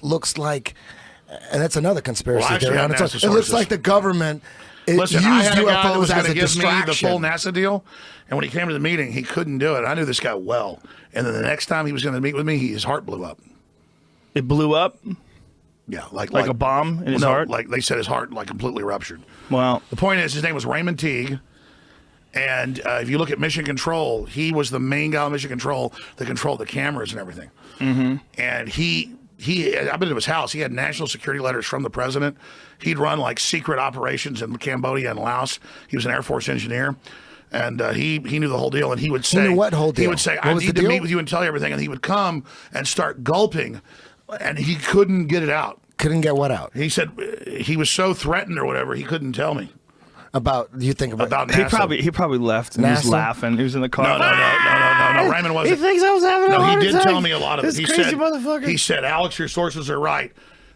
looks like, and that's another conspiracy Well, I actually theory have on its own. NASA It looks sources. like the government Listen, used I had a guy that was UFOs going as to a give me the distraction. full NASA deal, and when he came to the meeting, he couldn't do it. I knew this guy well, and then the next time he was going to meet with me, his heart blew up. It blew up? Yeah, like a bomb in his heart? Like they said, his heart like completely ruptured. Wow. The point is, his name was Raymond Teague, and if you look at Mission Control, he was the main guy on Mission Control that controlled the cameras and everything. And I've been to his house. He had national security letters from the president. He'd run like secret operations in Cambodia and Laos. He was an Air Force engineer. And he knew the whole deal. And he would say, He knew what whole deal? He would say, What I was need the to deal? meet with you and tell you everything. And he would come and start gulping. And he couldn't get it out. Couldn't get what out? He said he was so threatened or whatever, he couldn't tell me. About, you think About NASA? He probably left and he was NASA? laughing. He was in the car. No. Raymond wasn't. He thinks I was having a No, heart he did attack. tell me a lot of it. This He crazy said, motherfucker. He said, Alex, your sources are right.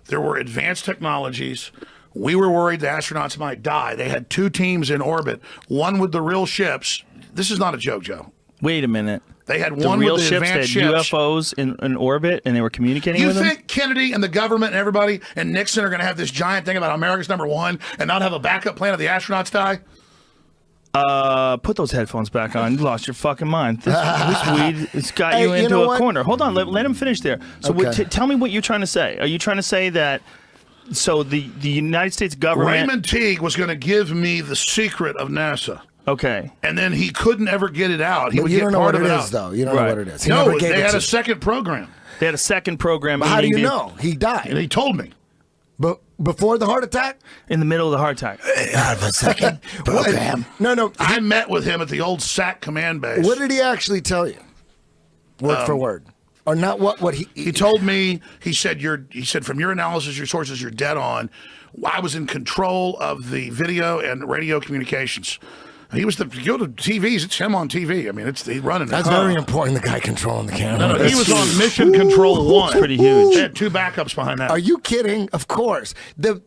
There were advanced technologies. We were worried the astronauts might die. They had 2 teams in orbit, one with the real ships. This is not a joke, Joe. Wait a minute. They had The one real with the ships, they had advanced ships. UFOs in orbit, and they were communicating You with them? think Kennedy and the government and everybody and Nixon are going to have this giant thing about America's #1 and not have a backup plan if the astronauts die? Put those headphones back on. You lost your fucking mind. This weed has got Hey, you you into know a what? corner. Hold on. Let him finish there. So Okay. tell me what you're trying to say. Are you trying to say that so the United States government... Raymond Teague was going to give me the secret of NASA. Okay. And then he couldn't ever get it out. He But would you get don't know part what of it it is, out. though. You don't know what it is. He No, never gave they it had to a you. second program. They had a second program. How do meaning you they- know? He died. And he told me. But before the heart attack? In the middle of the heart attack. I have a second program. No. I met with him at the old SAC command base. What did he actually tell you? Word for word. Or not what He told me, he said from your analysis, your sources, you're dead on. I was in control of the video and radio communications. He was if you go to TVs, it's him on TV. I mean, he's running it. That's very important, the guy controlling the camera. No, he was on Mission Control 1. Pretty huge. They had 2 backups behind that. Are you kidding? Of course. The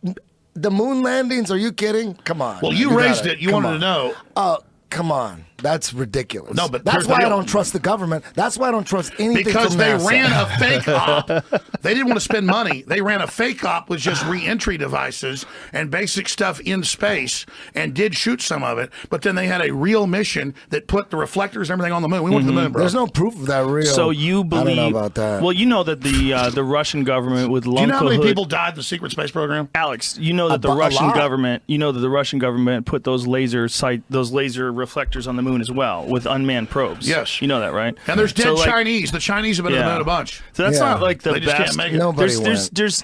moon landings, are you kidding? Come on. Well, you raised gotta- it. You come wanted to on. know. Oh, come on. That's ridiculous. No, but that's here's the why I deal. don't trust the government. That's why I don't trust anything Because from they NASA. ran a fake op. They didn't want to spend money. They ran a fake op with just re-entry devices and basic stuff in space and did shoot some of it. But then they had a real mission that put the reflectors and everything on the moon. We went to the moon, bro. There's no proof of that real. So you believe... I don't know about that. Well, you know that the Russian government with Do you know how many Lunkahood- people died in the secret space program? Alex, you know that the A Russian lot. government, put those laser reflectors on the moon as well with unmanned probes. Yes. You know that, right? And there's dead So, like, Chinese. The Chinese have been to the moon a bunch. So that's Yeah. not like the They just best. can't make it. Nobody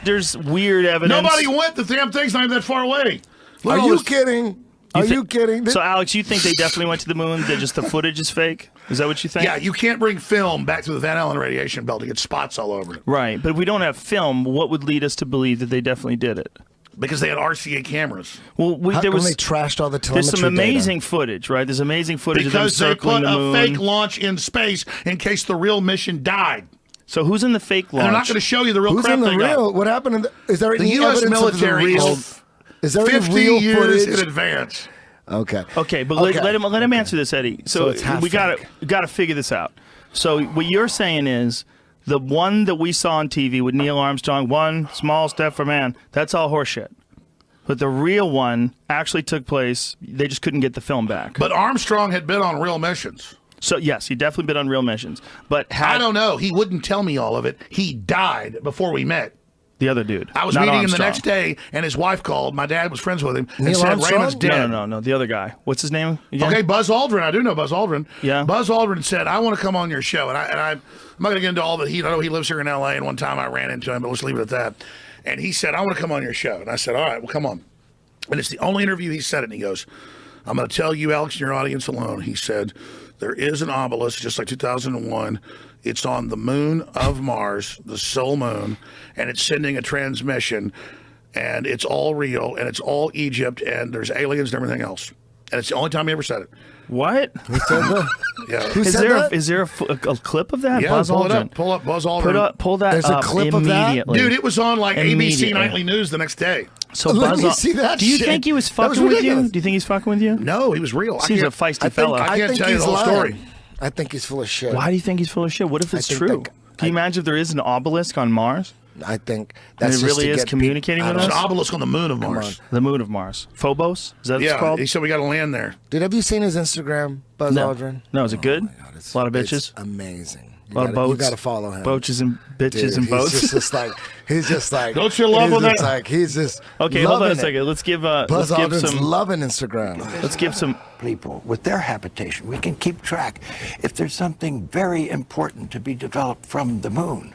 there's weird evidence. Nobody went. The damn thing's not even that far away. Look Are at all you this- kidding? Are you kidding? So Alex, you think they definitely went to the moon? That just the footage is fake? Is that what you think? Yeah, you can't bring film back to the Van Allen radiation belt to get spots all over it. Right, but if we don't have film, what would lead us to believe that they definitely did it? Because they had RCA cameras. Well, How there come was they trashed all the there's telemetry some amazing data? footage, right? There's amazing footage Because of them they circling put the a moon. fake launch in space in case the real mission died. So who's in the fake And they're not launch? going to show you the real Who's crap in the they got. real? What happened? Is there The any U.S. evidence military of the real? is Is there 50 any real years footage? in advance. Okay. Okay, but Okay. let him answer this, Eddie. So So, it's half we got fake. to figure this out. So what you're saying is the one that we saw on TV with Neil Armstrong, one small step for man, that's all horseshit. But the real one actually took place. They just couldn't get the film back. But Armstrong had been on real missions. So yes, he definitely been on real missions. But I don't know. He wouldn't tell me all of it. He died before we met. the other dude. I was not meeting him the Armstrong. next day, and his wife called. My dad was friends with him and Neil said Armstrong? Raymond's dead. No, the other guy. What's his name again? Okay, Buzz Aldrin. I do know Buzz Aldrin. Yeah. Buzz Aldrin said, I want to come on your show. And I'm not going to get into all the heat. I know he lives here in L.A., and one time I ran into him, but let's leave it at that. And he said, I want to come on your show. And I said, all right, well, come on. And it's the only interview he said it. And he goes, I'm going to tell you, Alex, and your audience alone. He said, there is an obelisk, just like 2001. It's on the moon of Mars, the sole moon, and it's sending a transmission, and it's all real, and it's all Egypt, and there's aliens and everything else. And it's the only time he ever said it. What? Yeah. Who Is said there that? is there a clip of that? Yeah, Buzz pull it Aldrin. up. Pull up Buzz Aldrin. Pull that There's a up clip of that? immediately. Dude, it was on like ABC Immediately. Nightly News the next day. So Let Buzz me Al- see that Do you shit. think he was That was fucking with you? ridiculous. Do you think he's fucking with you? No, he was real. Seems a feisty fella. I can't tell you he's the whole story. lying. I think he's full of shit. Why do you think he's full of shit? What if it's think true? that- Can you imagine if there is an obelisk on Mars? I think And that's it just really to is get communicating with There's us? an obelisk on the moon of Mars. The moon of Mars. Phobos? Is that what it's Yeah, called? he said we got to land there. Dude, have you seen his Instagram, Buzz No. Aldrin? No, is it good? God, A lot of bitches? It's amazing. A lot of boats? You got to follow him. Boaches and bitches Dude, and boats? He's just like, he's just like. Don't you love when he's that- like, he's just. Okay, hold on a loving it. second. Let's give Buzz let's give Aldrin's some loving Instagram. let's give some people with their habitation. We can keep track. If there's something very important to be developed from the moon,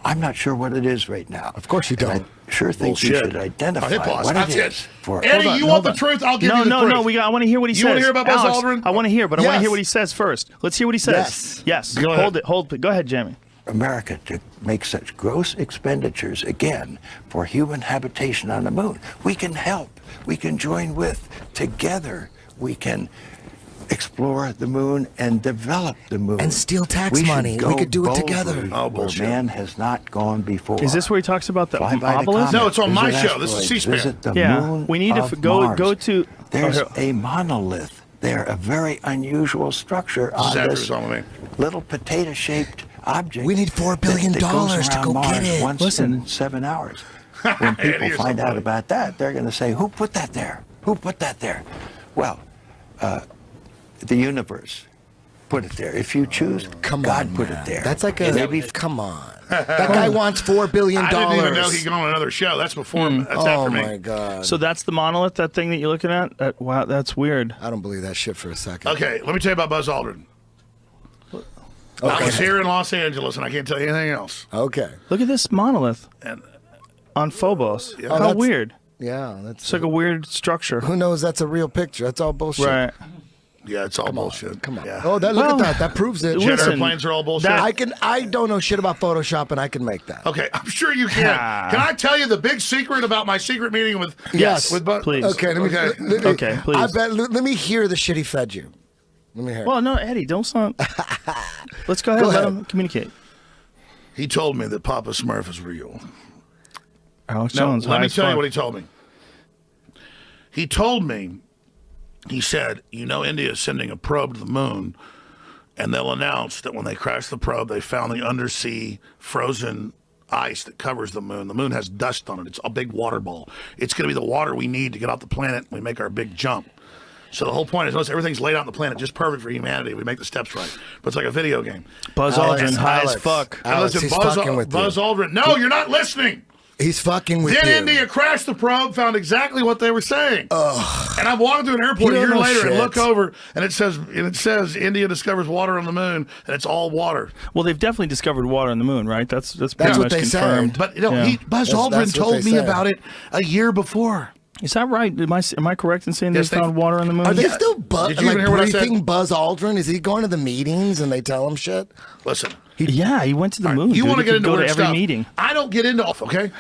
I'm not sure what it is right now. Of course you And don't. I sure think you Bullshit. should identify hit pause. what That's it it. is. For Eddie, Hold on, you want hold the on. truth? I'll give No, you the no, truth. no. I want to hear what he says. You wanna hear about Buzz Alex, Aldrin? I want to hear, but I want to Yes. hear what he says first. Let's hear what he says. Yes. Go ahead. Hold it. Go ahead, Jamie. America to make such gross expenditures again for human habitation on the moon. We can help. We can join with. Together, we can explore the moon and develop the moon. And steal tax We should money. We go could do it boldly together. Oh, where bullshit. man has not gone before. Is this where he talks about the Fly by the obelisk? comet, No, it's on my visit show. This is asteroids, C-SPAN. visit the Yeah, moon we need to of go Mars. to. There's oh, a monolith there, a very unusual structure This is on after this it's on with me. little potato-shaped object. We need $4 billion that goes to around go Mars get it. Once Listen. in 7 hours. When people Eddie, you're find so out funny. about that, they're going to say, "Who put that there? Who put that there?" Well, the universe put it there. If you choose, Come God on, put man. it there. That's like a. Maybe Come on. That guy wants $4 billion. I didn't even know he'd gone on another show. That's before. That's Oh after me. my God. So that's the monolith, that thing that you're looking at? Wow, that's weird. I don't believe that shit for a second. Okay, let me tell you about Buzz Aldrin. I was here in Los Angeles, and I can't tell you anything else. Okay. Look at this monolith And on Phobos. Oh, How that's- weird. Yeah, that's. It's like a weird structure. Who knows? That's a real picture. That's all bullshit. Right. yeah, it's all bullshit. Come on. Yeah. Oh, that look Well, at that. That proves it. Jet listen, airplanes are all bullshit. I don't know shit about Photoshop, and I can make that. Okay, I'm sure you can. Can I tell you the big secret about my secret meeting with Yes. with Buzz? Please. Okay, let me. Okay. let me- Okay, please. I bet. Let me hear the shit he fed you. Let me hear. it. Well, no, Eddie, don't sound. Let's go ahead. Go Let ahead. him communicate. He told me that Papa Smurf is real. Alex No, Jones. let high me as tell you fuck. what he told me. He told me, he said, India is sending a probe to the moon, and they'll announce that when they crash the probe, they found the undersea frozen ice that covers the moon. The moon has dust on it. It's a big water ball. It's going to be the water we need to get off the planet when we make our big jump. So the whole point is, notice everything's laid out on the planet just perfect for humanity. We make the steps right. But it's like a video game. Buzz Alex, Aldrin, high as Alex. fuck. And Alex, listen, he's Buzz, fucking with Buzz you. Aldrin. No, you're not listening. He's fucking with Then you. India crashed the probe, found exactly what they were saying. And I'm walking through an airport You a don't year know later and shit. look over, and it says India discovers water on the moon, and it's all water. Well, they've definitely discovered water on the moon, right? That's pretty what much they say. confirmed. But Yeah. Buzz That's Aldrin what told they me say. about it a year before. Is that right? Am I correct in saying Yes, they they- found water on the moon? Are they Yeah. still Did you even hear what I said? briefing Buzz Aldrin? Is he going to the meetings and they tell him shit? Listen, Yeah, he went to the moon. you dude. want to He get could into go to weird every stuff. meeting. I don't get into okay?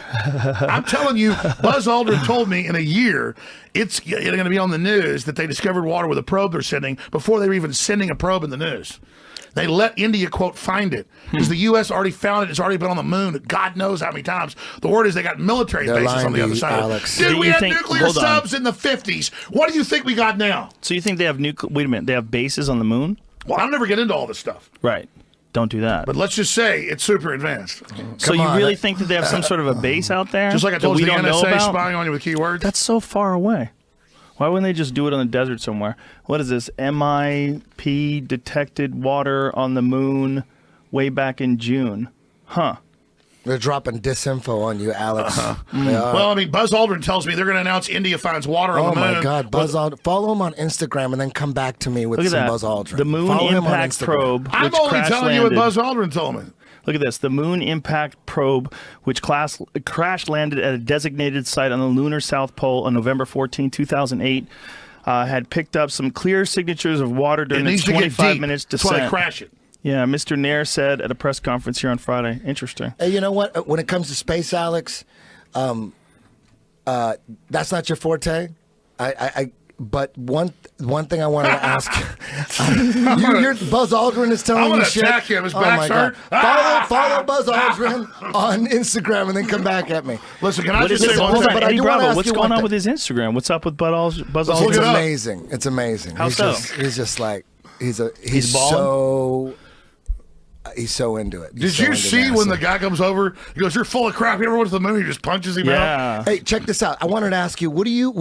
I'm telling you, Buzz Aldrin told me in a year it's going to be on the news that they discovered water with a probe they're sending before they were even sending a probe in the news. They let India, quote, find it. Because the U.S. already found it. It's already been on the moon. God knows how many times. The word is they got military They're bases lying on the to other you, side. of it. Alex. Dude, Do we you had think- nuclear hold on. subs in the 50s. What do you think we got now? So you think they have wait a minute, they have bases on the moon? Well, I'll never get into all this stuff. Right. Don't do that. But let's just say it's super advanced. So Come you on. really think that they have some sort of a base out there? Just like I that told we you, the don't know NSA about? spying on you with keywords. That's so far away. Why wouldn't they just do it on the desert somewhere? What is this? MIP detected water on the moon way back in June. Huh. They're dropping disinfo on you, Alex. They are. Well, I mean, Buzz Aldrin tells me they're going to announce India finds water on Oh the moon. my God, Buzz Aldrin! Follow him on Instagram and then come back to me with Look at some that. Buzz Aldrin. The Moon Follow him on Impact Instagram. Probe, I'm which only crash telling you what landed. Buzz Aldrin told me. Look at this. The Moon Impact Probe, which crash landed at a designated site on the lunar South Pole on November 14, 2008, had picked up some clear signatures of water It during its needs to get 25 deep. minutes That's why descent. they crash it. Yeah, Mr. Nair said at a press conference here on Friday. Interesting. Hey, you know what? When it comes to space, Alex, that's not your forte. But one thing I wanted to ask, you're Buzz Aldrin is telling I'm you gonna shit. attack him. His Oh back's my God. hurt. Follow Buzz Aldrin on Instagram and then come back at me. Listen, can I What is just this? say one Hold thing? on, But I Eddie do wanna Bravo. ask What's you going one on thing. with his Instagram? What's up with Buzz look It's it Aldrin? up. amazing. It's amazing. How he's so? He's just like he's He's balling? so. He's so into it. Did you see when the guy comes over? He goes, "You're full of crap. You ever went to the moon?" He just punches him out. Yeah. Hey, check this out. I wanted to ask you, what do you